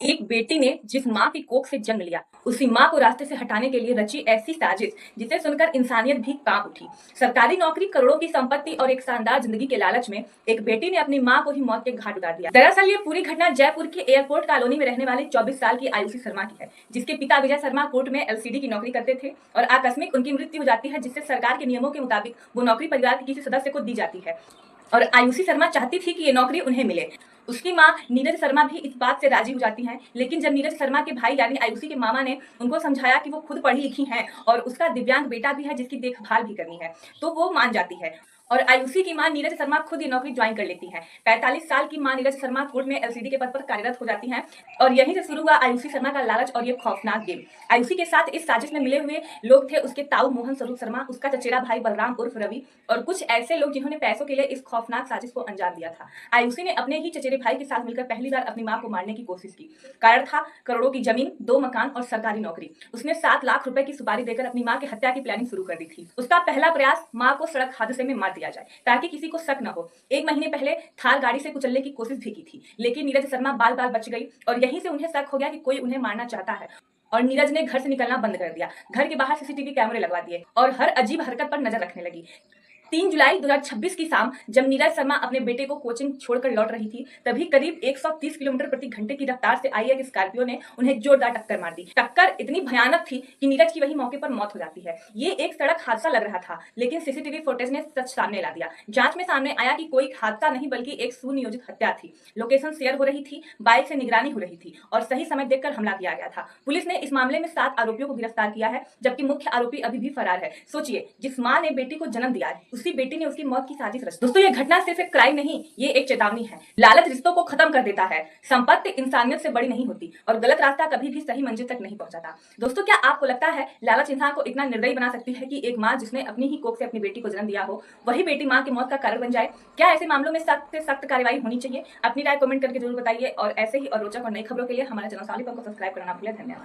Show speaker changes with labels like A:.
A: एक बेटी ने जिस माँ की कोख से जन्म लिया, उसी माँ को रास्ते से हटाने के लिए रची ऐसी साजिश जिसे सुनकर इंसानियत भी कांप उठी। सरकारी नौकरी, करोड़ों की संपत्ति और एक शानदार जिंदगी के लालच में एक बेटी ने अपनी माँ को ही मौत के घाट उतार दिया। दरअसल ये पूरी घटना जयपुर के एयरपोर्ट कॉलोनी में रहने वाली 24 साल की आयुषी शर्मा की है, जिसके पिता विजय शर्मा कोर्ट में एलसीडी की नौकरी करते थे और आकस्मिक उनकी मृत्यु हो जाती है, जिससे सरकार के नियमों के मुताबिक वो नौकरी परिवार के किसी सदस्य को दी जाती है और आयुषी शर्मा चाहती थी कि ये नौकरी उन्हें मिले। उसकी माँ नीरज शर्मा भी इस बात से राजी हो जाती हैं, लेकिन जब नीरज शर्मा के भाई यानी आयुषी के मामा ने उनको समझाया कि वो खुद पढ़ी लिखी हैं और उसका दिव्यांग बेटा भी है जिसकी देखभाल भी करनी है, तो वो मान जाती है और आयुषी की मां नीरज शर्मा खुद ये नौकरी ज्वाइन कर लेती है। 45 साल की मां नीरज शर्मा कोर्ट में एलसीडी के पद पर कार्यरत हो जाती हैं और यहीं से शुरू हुआ आयुषी शर्मा का लालच और ये खौफनाक गेम। आयुषी के साथ इस साजिश में मिले हुए लोग थे उसके ताऊ मोहन स्वरूप शर्मा, उसका चचेरा भाई बलराम उर्फ रवि और कुछ ऐसे लोग जिन्होंने पैसों के लिए इस खौफनाक साजिश को अंजाम दिया था। आयुषी ने अपने ही चचेरे भाई के साथ मिलकर पहली बार अपनी मां को मारने की कोशिश की। कारण था करोड़ों की जमीन, 2 मकान और सरकारी नौकरी। उसने 7 लाख रुपए की सुपारी देकर अपनी मां की हत्या की प्लानिंग शुरू कर दी थी। उसका पहला प्रयास मां को सड़क हादसे में मार दिया जाए ताकि किसी को शक न हो। 1 महीने पहले थार गाड़ी से कुचलने की कोशिश भी की थी, लेकिन नीरज शर्मा बाल बाल बच गई और यहीं से उन्हें शक हो गया कि कोई उन्हें मारना चाहता है और नीरज ने घर से निकलना बंद कर दिया। घर के बाहर सीसीटीवी कैमरे लगवा दिए और हर अजीब हरकत पर नजर रखने लगी। 3 जुलाई 2026 की शाम जब नीरज शर्मा अपने बेटे को कोचिंग छोड़कर लौट रही थी, तभी करीब 130 किलोमीटर प्रति घंटे की रफ्तार से आई एक स्कॉर्पियो ने उन्हें जोरदार टक्कर मार दी। टक्कर इतनी भयानक थी कि नीरज की वही मौके पर मौत हो जाती है। ये एक सड़क हादसा लग रहा था, लेकिन सीसीटीवी फुटेज ने सच सामने ला दिया। जांच में सामने आया कि कोई हादसा नहीं बल्कि एक सुनियोजित हत्या थी। लोकेशन शेयर हो रही थी, बाइक से निगरानी हो रही थी और सही समय देखकर हमला किया गया था। पुलिस ने इस मामले में 7 आरोपियों को गिरफ्तार किया है, जबकि मुख्य आरोपी अभी भी फरार है। सोचिए, जिस मां ने बेटी को जन्म दिया है, उसी बेटी ने उसकी मौत की साजिश रची। दोस्तों, ये घटना सिर्फ एक क्राइम नहीं, ये एक चेतावनी है। लालच रिश्तों को खत्म कर देता है, संपत्ति इंसानियत से बड़ी नहीं होती और गलत रास्ता कभी भी सही मंजिल तक नहीं पहुंचाता। दोस्तों, क्या आपको लगता है लालच इंसान को इतना निर्दयी बना सकती है कि एक माँ जिसने अपनी ही कोख से अपनी बेटी को जन्म दिया हो, वही बेटी माँ की मौत का कारण बन जाए? क्या ऐसे मामलों में सख्त से सख्त कार्रवाई होनी चाहिए? अपनी राय कमेंट करके जरूर बताइए और ऐसे ही और रोचक और नई खबरों के लिए हमारे चैनल सालिप को सब्सक्राइब करना भूलें। धन्यवाद।